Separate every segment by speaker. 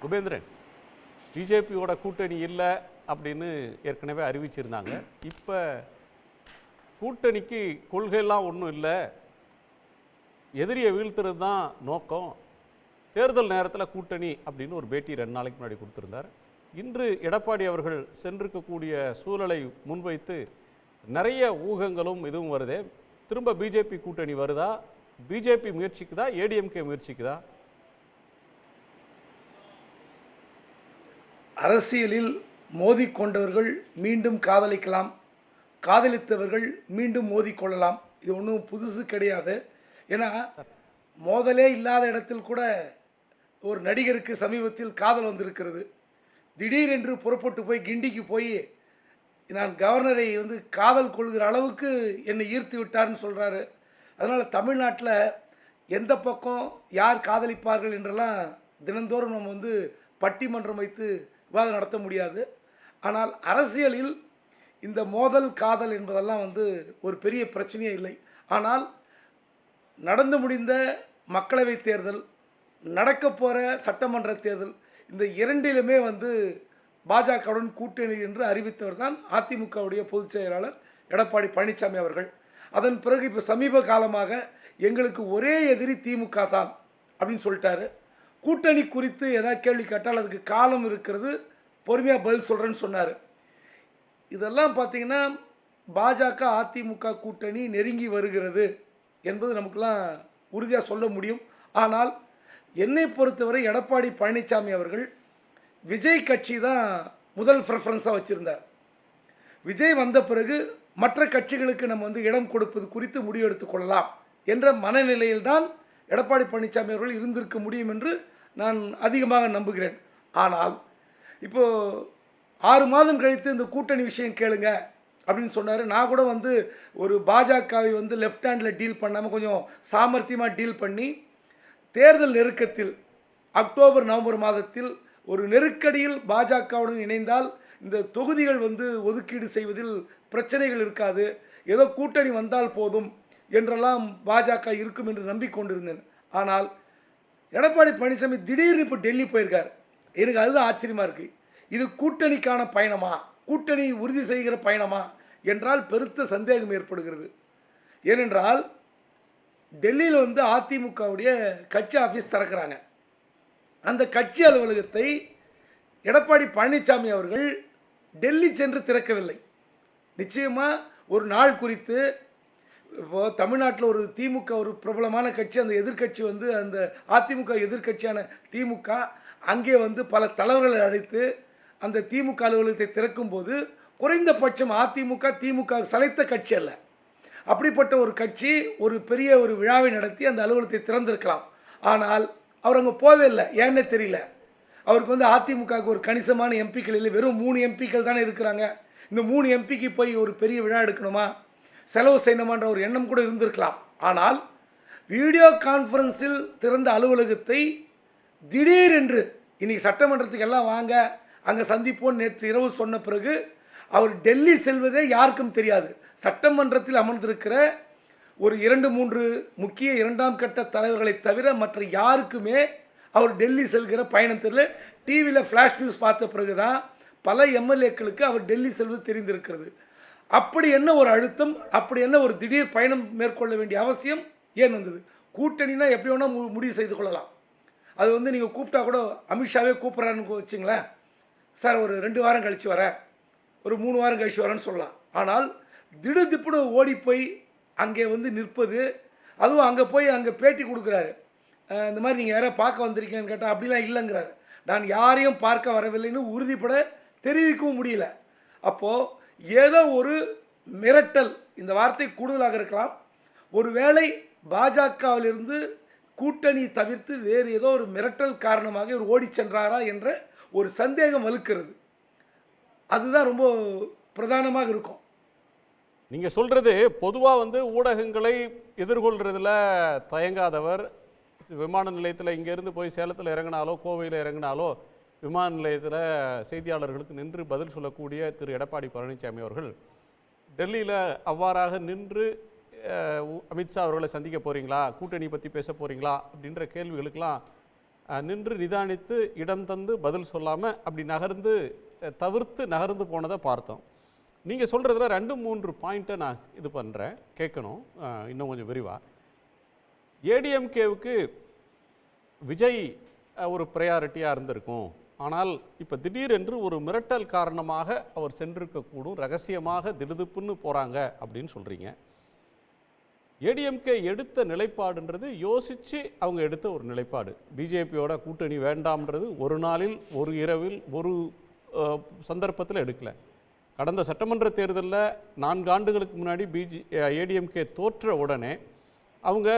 Speaker 1: உபேந்திரன், பிஜேபியோட கூட்டணி இல்லை அப்படின்னு ஏற்கனவே அறிவிச்சிருந்தாங்க. இப்போ கூட்டணிக்கு கொள்கையெல்லாம் ஒன்றும் இல்லை, எதிரியை வீழ்த்துறது தான் நோக்கம், தேர்தல் நேரத்தில் கூட்டணி அப்படின்னு ஒரு பேட்டி 2 நாளைக்கு முன்னாடி கொடுத்துருந்தார். இன்று எடப்பாடி அவர்கள் சென்றிருக்கக்கூடிய சூழலை முன்வைத்து நிறைய ஊகங்களும் இதுவும் வருதே. திரும்ப பிஜேபி கூட்டணி வருதா? பிஜேபி முயற்சிக்குதா? ஏடிஎம்கே முயற்சிக்குதா?
Speaker 2: அரசியலில் மோதிக்கொண்டவர்கள் மீண்டும் காதலிக்கலாம், காதலித்தவர்கள் மீண்டும் மோதிக்கொள்ளலாம். இது ஒன்றும் புதுசு கிடையாது. ஏன்னா மோதலே இல்லாத இடத்தில் கூட ஒரு நடிகருக்கு சமீபத்தில் காதல் வந்திருக்கிறது. திடீரென்று புறப்பட்டு போய் கிண்டிக்கு போய் நான் கவர்னரை காதல் கொள்கிற அளவுக்கு என்னை ஈர்த்து விட்டார்னு சொல்கிறாரு. அதனால் தமிழ்நாட்டில் எந்த பக்கம் யார் காதலிப்பார்கள் என்றெல்லாம் தினந்தோறும் நம்ம பட்டிமன்றம் வைத்து விவாதம் நடத்த முடியாது. ஆனால் அரசியலில் இந்த மோதல் காதல் என்பதெல்லாம் ஒரு பெரிய பிரச்சனையே இல்லை. ஆனால் நடந்து முடிந்த மக்களவை தேர்தல், நடக்க போகிற சட்டமன்ற தேர்தல், இந்த இரண்டிலுமே பாஜகவுடன் கூட்டணி என்று அறிவித்தவர் தான் அதிமுகவுடைய பொதுச் செயலாளர் எடப்பாடி பழனிசாமி அவர்கள். அதன் பிறகு இப்போ சமீப காலமாக எங்களுக்கு ஒரே எதிரி திமுக தான் அப்படின்னு சொல்லிட்டாரு. கூட்டணி குறித்து ஏதாவது கேள்வி கேட்டால் அதுக்கு காலம் இருக்கிறது, பொறுமையாக பதில் சொல்கிறேன்னு சொன்னார். இதெல்லாம் பார்த்திங்கன்னா பாஜக அதிமுக கூட்டணி நெருங்கி வருகிறது என்பது நமக்கெல்லாம் உறுதியாக சொல்ல முடியும். ஆனால் என்னை பொறுத்தவரை எடப்பாடி பழனிசாமி அவர்கள் விஜய் கட்சி தான் முதல் ப்ரெஃபரன்ஸாக வச்சுருந்தார். விஜய் வந்த பிறகு மற்ற கட்சிகளுக்கு நம்ம இடம் கொடுப்பது குறித்து முடிவெடுத்து கொள்ளலாம் என்ற மனநிலையில்தான் எடப்பாடி பழனிசாமி அவர்கள் இருந்திருக்க முடியும் என்று நான் அதிகமாக நம்புகிறேன். ஆனால் இப்போது 6 மாதம் கழித்து இந்த கூட்டணி விஷயம் கேளுங்க அப்படின்னு சொன்னார். நான் கூட ஒரு பாஜகவை லெஃப்ட் ஹேண்டில் டீல் பண்ணாமல் கொஞ்சம் சாமர்த்தியமாக டீல் பண்ணி தேர்தல் நெருக்கத்தில் அக்டோபர் நவம்பர் மாதத்தில் ஒரு நெருக்கடியில் பாஜகவுடன் இணைந்தால் இந்த தொகுதிகள் ஒதுக்கீடு செய்வதில் பிரச்சனைகள் இருக்காது, ஏதோ கூட்டணி வந்தால் போதும் என்றெல்லாம் பாஜக இருக்கும் என்று நம்பிக்கொண்டிருந்தேன். ஆனால் எடப்பாடி பழனிசாமி திடீர்னு இப்போ டெல்லி போயிருக்கார். எனக்கு அதுதான் ஆச்சரியமாக இருக்குது. இது கூட்டணிக்கான பயணமா, கூட்டணி உறுதி செய்கிற பயணமா என்றால் பெருத்த சந்தேகம் ஏற்படுகிறது. ஏனென்றால் டெல்லியில் அதிமுகவுடைய கட்சி ஆஃபீஸ் திறக்கிறாங்க. அந்த கட்சி அலுவலகத்தை எடப்பாடி பழனிசாமி அவர்கள் டெல்லி சென்று திறக்கவில்லை. நிச்சயமாக ஒரு நாள் குறித்து இப்போது தமிழ்நாட்டில் ஒரு திமுக ஒரு பிரபலமான கட்சி, அந்த எதிர்கட்சி அந்த அதிமுக எதிர்கட்சியான திமுக அங்கே பல தலைவர்களை அழைத்து அந்த திமுக அலுவலகத்தை திறக்கும்போது குறைந்தபட்சம் அதிமுக திமுக சளைத்த கட்சி அல்ல, அப்படிப்பட்ட ஒரு கட்சி ஒரு பெரிய ஒரு விழாவை நடத்தி அந்த அலுவலகத்தை திறந்திருக்கலாம். ஆனால் அவர் அங்கே போவே இல்லை. ஏன்னே தெரியல. அவருக்கு அதிமுகவுக்கு ஒரு கணிசமான எம்பிக்கள் இல்லை, வெறும் 3 எம்பிக்கள் தானே இருக்கிறாங்க. இந்த 3 எம்பிக்கு போய் ஒரு பெரிய விழா எடுக்கணுமா, செலவு செய்யணுமான்ற ஒரு எண்ணம் கூட இருந்திருக்கலாம். ஆனால் வீடியோ கான்ஃபரன்ஸில் திறந்த அலுவலகத்தை திடீரென்று இன்றைக்கி சட்டமன்றத்துக்கு எல்லாம் வாங்க அங்கே சந்திப்போம் நேற்று இரவு சொன்ன பிறகு அவர் டெல்லி செல்வதே யாருக்கும் தெரியாது. சட்டமன்றத்தில் அமர்ந்திருக்கிற ஒரு 2-3 முக்கிய 2ஆம் கட்ட தலைவர்களை தவிர மற்ற யாருக்குமே அவர் டெல்லி செல்கிற பயணம் தெரியல. டிவியில் ஃப்ளாஷ் நியூஸ் பார்த்த பிறகு தான் பல எம்எல்ஏக்களுக்கு அவர் டெல்லி செல்வது தெரிந்திருக்கிறது. அப்படி என்ன ஒரு அழுத்தம், அப்படி என்ன ஒரு திடீர் பயணம் மேற்கொள்ள வேண்டிய அவசியம் ஏன் வந்தது? கூட்டணினா எப்படி வேணால் முடிவு செய்து கொள்ளலாம். அது நீங்கள் கூப்பிட்டா கூட அமித்ஷாவே கூப்பிட்றான்னு வச்சுங்களேன், சார் ஒரு 2 வாரம் கழித்து வரேன், ஒரு 3 வாரம் கழித்து வரேன்னு சொல்லலாம். ஆனால் திடுதிப்புன்னு ஓடி போய் அங்கே நிற்பது, அதுவும் அங்கே போய் அங்கே பேட்டி கொடுக்குறாரு. இந்த மாதிரி நீங்கள் யாரை பார்க்க வந்திருக்கீங்கன்னு கேட்டால் அப்படிலாம் இல்லைங்கிறாரு. நான் யாரையும் பார்க்க வரவில்லைன்னு உறுதிப்பட தெரிவிக்கவும் முடியல. அப்போது ஏதோ ஒரு மிரட்டல், இந்த வார்த்தை கூடுதலாக இருக்கலாம், ஒருவேளை பாஜகவிலிருந்து கூட்டணி தவிர்த்து வேறு ஏதோ ஒரு மிரட்டல் காரணமாக இவர் ஓடி சென்றாரா என்ற ஒரு சந்தேகம் வலுக்கிறது. அதுதான் ரொம்ப பிரதானமாக இருக்கும்.
Speaker 1: நீங்கள் சொல்கிறது பொதுவாக ஊடகங்களை எதிர்கொள்கிறதுல தயங்காதவர், விமான நிலையத்தில் இங்கேருந்து போய் சேலத்தில் இறங்கினாலோ கோவையில் இறங்கினாலோ விமான நிலையத்தில் செய்தியாளர்களுக்கு நின்று பதில் சொல்லக்கூடிய திரு எடப்பாடி பழனிசாமி அவர்கள் டெல்லியில் அவ்வாறாக நின்று அமித்ஷா அவர்களை சந்திக்க போகிறீங்களா, கூட்டணி பற்றி பேச போகிறீங்களா அப்படின்ற கேள்விகளுக்கெல்லாம் நின்று நிதானித்து இடம் தந்து பதில் சொல்லாமல் அப்படி தவிர்த்து நகர்ந்து போனதை பார்த்தோம். நீங்கள் சொல்கிறதுல 2-3 பாயிண்ட்டை நான் இது பண்ணுறேன், கேட்கணும் இன்னும் கொஞ்சம் விரிவாக. ஏடிஎம்கேவுக்கு விஜய் ஒரு ப்ரையாரிட்டியாக இருந்திருக்கும். ஆனால் இப்போ திடீரென்று ஒரு மிரட்டல் காரணமாக அவர் சென்றிருக்கக்கூடும், ரகசியமாக திடுதுப்புன்னு போகிறாங்க அப்படின்னு சொல்கிறீங்க. ஏடிஎம்கே எடுத்த நிலைப்பாடுன்றது யோசித்து அவங்க எடுத்த ஒரு நிலைப்பாடு. பிஜேபியோட கூட்டணி வேண்டாம்ன்றது ஒரு நாளில், ஒரு இரவில், ஒரு சந்தர்ப்பத்தில் எடுக்கலை. கடந்த சட்டமன்ற தேர்தலில் 4 ஆண்டுகளுக்கு முன்னாடி ஏடிஎம்கே தோற்ற உடனே அவங்க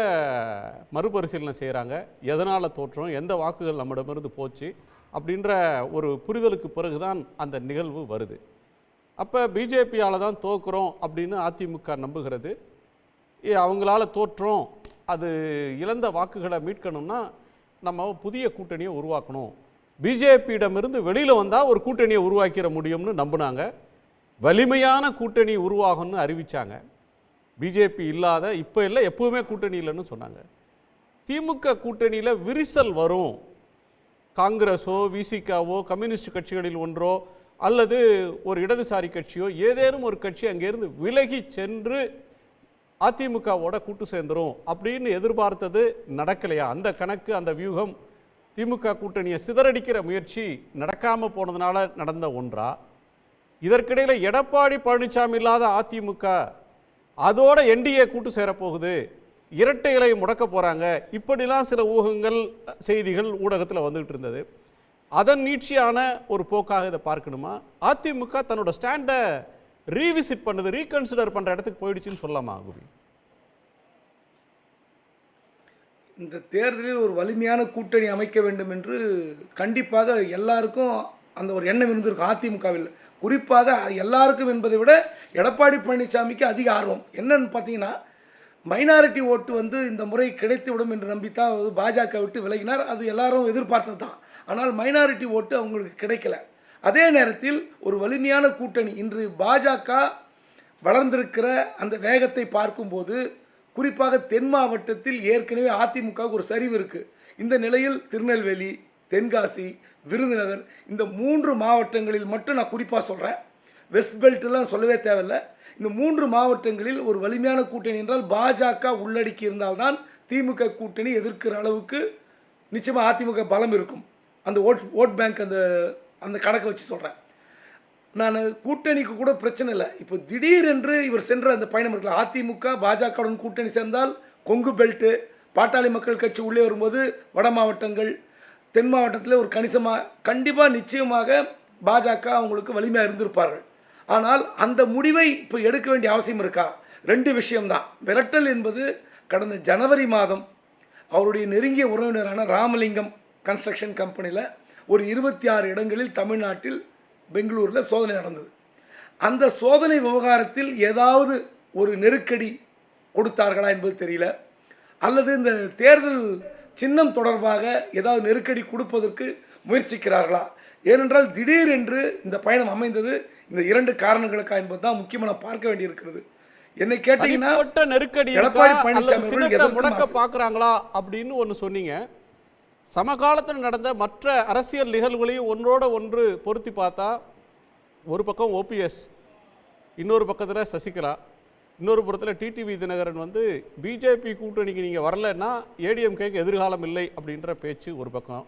Speaker 1: மறுபரிசீலனை செய்கிறாங்க. எதனால் தோற்றோம், எந்த வாக்குகள் நம்மிடமிருந்து போச்சு அப்படின்ற ஒரு புரிதலுக்கு பிறகுதான் அந்த நிகழ்வு வருது. அப்போ பிஜேபியால் தான் தோக்குறோம் அப்படின்னு அதிமுக நம்புகிறது. அவங்களால தோற்றோம், அது இழந்த வாக்குகளை மீட்கணும்னா நம்ம புதிய கூட்டணியை உருவாக்கணும், பிஜேபியிடமிருந்து வெளியில் வந்தால் ஒரு கூட்டணியை உருவாக்கிட முடியும்னு நம்பினாங்க. வலிமையான கூட்டணி உருவாகும்னு அறிவித்தாங்க. பிஜேபி இல்லாத, இப்போ இல்லை எப்போவுமே கூட்டணி இல்லைன்னு சொன்னாங்க. திமுக கூட்டணியில் விரிசல் வரும், காங்கிரஸோ விசிகாவோ கம்யூனிஸ்ட் கட்சிகளில் ஒன்றோ அல்லது ஒரு இடதுசாரி கட்சியோ ஏதேனும் ஒரு கட்சி அங்கேருந்து விலகி சென்று அதிமுகவோட கூட்டு சேர்ந்துரும் அப்படின்னு எதிர்பார்த்தது நடக்கலையா? அந்த கணக்கு, அந்த வியூகம், திமுக கூட்டணியை சிதறடிக்கிற முயற்சி நடக்காமல் போனதுனால நடந்த ஒன்றா? இதற்கிடையில் எடப்பாடி பழனிசாமி இல்லாத அதிமுக அதோட என்டிஏ கூட்டு சேரப்போகுது, இரட்டை இலையை முடக்க போகிறாங்க, இப்படிலாம் சில ஊகங்கள், செய்திகள் ஊடகத்தில் வந்துகிட்டு இருந்தது. அதன் நீட்சியான ஒரு போக்காக இதை பார்க்கணுமா? அதிமுக தன்னோட ஸ்டாண்டை ரீவிசிட் பண்ணுது, ரீகன்சிடர் பண்ணுற இடத்துக்கு போயிடுச்சுன்னு சொல்லலாமா குவி?
Speaker 2: இந்த தேர்தலில் ஒரு வலிமையான கூட்டணி அமைக்க வேண்டும் என்று கண்டிப்பாக எல்லாருக்கும் அந்த ஒரு எண்ணம் இருந்திருக்கும். அதிமுகவில் குறிப்பாக எல்லாருக்கும் என்பதை விட எடப்பாடி பழனிசாமிக்கு அதிக ஆர்வம். என்னன்னு பார்த்தீங்கன்னா, மைனாரிட்டி ஓட்டு இந்த முறை கிடைத்துவிடும் என்று நம்பித்தான் பாஜக விட்டு விலகினார். அது எல்லாரும் எதிர்பார்த்தது தான். ஆனால் மைனாரிட்டி ஓட்டு அவங்களுக்கு கிடைக்கல. அதே நேரத்தில் ஒரு வலிமையான கூட்டணி இன்று பாஜக வளர்ந்திருக்கிற அந்த வேகத்தை பார்க்கும்போது, குறிப்பாக தென் மாவட்டத்தில் ஏற்கனவே அதிமுகவுக்கு ஒரு சரிவு இருக்குது. இந்த நிலையில் திருநெல்வேலி, தென்காசி, விருதுநகர் இந்த 3 மாவட்டங்களில் மட்டும் நான் குறிப்பாக சொல்கிறேன், வெஸ்ட் பெல்ட்லாம் சொல்லவே தேவையில்லை. இந்த 3 மாவட்டங்களில் ஒரு வலிமையான கூட்டணி என்றால் பாஜக உள்ளடக்கி இருந்தால்தான் திமுக கூட்டணி எதிர்க்கிற அளவுக்கு நிச்சயமாக அதிமுக பலம் இருக்கும். அந்த ஓட் பேங்க் அந்த கணக்கை வச்சு சொல்கிறேன் நான். கூட்டணிக்கு கூட பிரச்சனை இல்லை. இப்போ திடீரென்று இவர் சென்ற அந்த பயணம் இருக்குல்ல, அதிமுக பாஜகவுடன் கூட்டணி சேர்ந்தால் கொங்கு பெல்ட்டு, பாட்டாளி மக்கள் கட்சி உள்ளே வரும்போது வட மாவட்டங்கள், தென் மாவட்டத்தில் ஒரு கண்டிப்பாக நிச்சயமாக பாஜக அவங்களுக்கு வலிமையாக இருந்திருப்பார்கள். ஆனால் அந்த முடிவை இப்போ எடுக்க வேண்டிய அவசியம் இருக்கா? 2 விஷயம்தான். மிரட்டல் என்பது கடந்த ஜனவரி மாதம் அவருடைய நெருங்கிய உறவினரான ராமலிங்கம் கன்ஸ்ட்ரக்ஷன் கம்பெனியில் ஒரு 26 இடங்களில் தமிழ்நாட்டில் பெங்களூரில் சோதனை நடந்தது. அந்த சோதனை விவகாரத்தில் ஏதாவது ஒரு நெருக்கடி கொடுத்தார்களா என்பது தெரியல, அல்லது இந்த தேர்தல் சின்னம் தொடர்பாக ஏதாவது நெருக்கடி கொடுப்பதற்கு முயற்சிக்கிறார்களா? ஏனென்றால் திடீரென்று இந்த பயணம் அமைந்தது இந்த 2 காரணங்களுக்கா என்பது தான் முக்கியமாக பார்க்க வேண்டியிருக்கிறது. என்னை கேட்டீங்கன்னா
Speaker 1: நெருக்கடி முடக்க பார்க்குறாங்களா அப்படின்னு ஒன்று சொன்னீங்க. சமகாலத்தில் நடந்த மற்ற அரசியல் நிகழ்வுகளையும் ஒன்றோட ஒன்று பொருத்தி பார்த்தா, ஒரு பக்கம் ஓபிஎஸ், இன்னொரு பக்கத்தில் சசிகலா, இன்னொரு புறத்தில் டிடிவி தினகரன் பிஜேபி கூட்டணிக்கு நீங்கள் வரலைன்னா ஏடிஎம்கேக்கு எதிர்காலம் இல்லை அப்படின்ற பேச்சு ஒரு பக்கம்.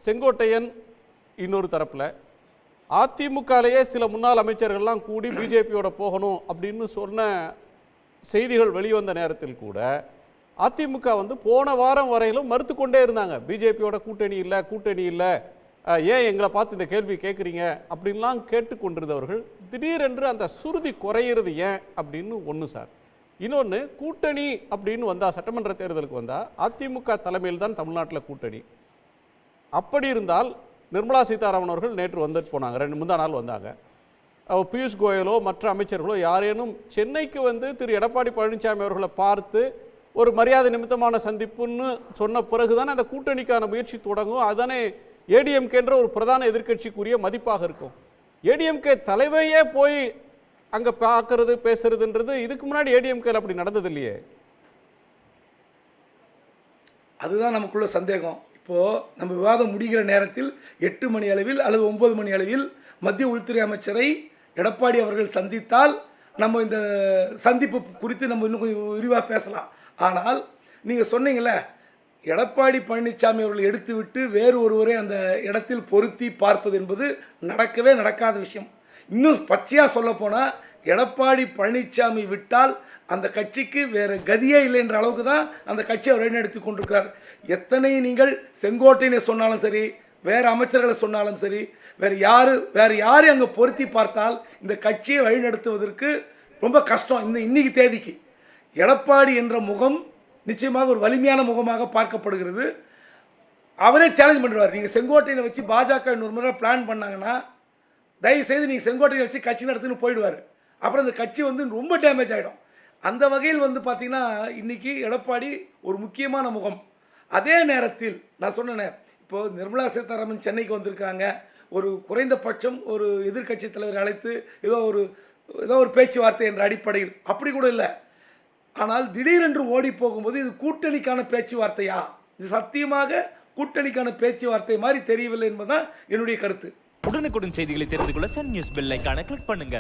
Speaker 1: செங்கோட்டையன் இன்னொரு தரப்பில், அதிமுகலேயே சில முன்னாள் அமைச்சர்கள்லாம் கூடி பிஜேபியோட போகணும் அப்படின்னு சொன்ன செய்திகள் வெளிவந்த நேரத்தில் கூட அதிமுக போன வாரம் வரையிலும் மறுத்து கொண்டே இருந்தாங்க. பிஜேபியோட கூட்டணி இல்லை, ஏன் எங்களை பார்த்து இந்த கேள்வி கேட்குறீங்க அப்படின்லாம் கேட்டுக்கொண்டிருந்தவர்கள் திடீரென்று அந்த சுருதி குறையிறது ஏன் அப்படின்னு ஒன்று சார். இன்னொன்று, கூட்டணி அப்படின்னு வந்தால், சட்டமன்ற தேர்தலுக்கு வந்தால் அதிமுக தலைமையில் தான் தமிழ்நாட்டில் கூட்டணி. அப்படி இருந்தால் நிர்மலா சீதாராமன் அவர்கள் நேற்று வந்துட்டு போனாங்க, முந்தா நாள் வந்தாங்க. பியூஷ் கோயலோ மற்ற அமைச்சர்களோ யாரேனும் சென்னைக்கு திரு எடப்பாடி பழனிசாமி அவர்களை பார்த்து ஒரு மரியாதை நிமித்தமான சந்திப்புன்னு சொன்ன பிறகுதானே அந்த கூட்டணிக்கான முயற்சி தொடங்கும். அதுதானே ஏடிஎம்கேன்ற ஒரு பிரதான எதிர்க்கட்சிக்குரிய மதிப்பாக இருக்கும். ஏடிஎம்கே தலைவையே போய் அங்கே பார்க்கறது பேசுறதுன்றது இதுக்கு முன்னாடி ஏடிஎம்கேல அப்படி நடந்தது இல்லையே.
Speaker 2: அதுதான் நமக்குள்ள சந்தேகம். இப்போது நம்ம விவாதம் முடிகிற நேரத்தில் 8 மணி அளவில் அல்லது 9 மணி அளவில் மத்திய உள்துறை அமைச்சரை எடப்பாடி அவர்கள் சந்தித்தால் நம்ம இந்த சந்திப்பு குறித்து நம்ம இன்னும் கொஞ்சம் விரிவாக பேசலாம். ஆனால் நீங்கள் சொன்னீங்களே, எடப்பாடி பழனிசாமி அவர்கள் எடுத்துவிட்டு வேறு ஒருவரை அந்த இடத்தில் பொருத்தி பார்ப்பது என்பது நடக்கவே நடக்காத விஷயம். இன்னும் பச்சையாக சொல்லப்போனால் எடப்பாடி பழனிசாமி விட்டால் அந்த கட்சிக்கு வேறு கதியே இல்லை என்ற அளவுக்கு தான் அந்த கட்சியை வழிநடத்தி கொண்டிருக்கிறார். எத்தனை நீங்கள் செங்கோட்டையனை சொன்னாலும் சரி, வேறு அமைச்சர்களை சொன்னாலும் சரி, வேறு யாரை அங்கே பொருத்தி பார்த்தால் இந்த கட்சியை வழிநடத்துவதற்கு ரொம்ப கஷ்டம். இன்னைக்கு தேதிக்கு எடப்பாடி என்ற முகம் நிச்சயமாக ஒரு வலிமையான முகமாக பார்க்கப்படுகிறது. அவரே சேலஞ்ச் பண்ணுறார். நீங்கள் செங்கோட்டையனை வச்சு பாஜக இன்னொரு முறை பிளான் பண்ணாங்கன்னா தயவுசெய்து நீங்கள் செங்கோட்டையை வச்சு கட்சி நடத்துன்னு போயிடுவார். அப்புறம் இந்த கட்சி ரொம்ப டேமேஜ் ஆகிடும். அந்த வகையில் பார்த்திங்கன்னா இன்றைக்கி எடப்பாடி ஒரு முக்கியமான முகம். அதே நேரத்தில் நான் சொன்னேன், இப்போது நிர்மலா சீதாராமன் சென்னைக்கு வந்திருக்காங்க. ஒரு குறைந்தபட்சம் ஒரு எதிர்க்கட்சி தலைவர் அழைத்து ஏதோ ஒரு பேச்சுவார்த்தை என்ற அடிப்படையில் அப்படி கூட இல்லை. ஆனால் திடீரென்று ஓடி போகும்போது இது கூட்டணிக்கான பேச்சுவார்த்தையா? இது சத்தியமாக கூட்டணிக்கான பேச்சுவார்த்தை மாதிரி தெரியவில்லை என்பதுதான் என்னுடைய கருத்து.
Speaker 3: உடனுக்குடன் செய்திகளை தெரிந்து கொள்ள சன் நியூஸ் பெல் ஐகானை கிளிக் பண்ணுங்க.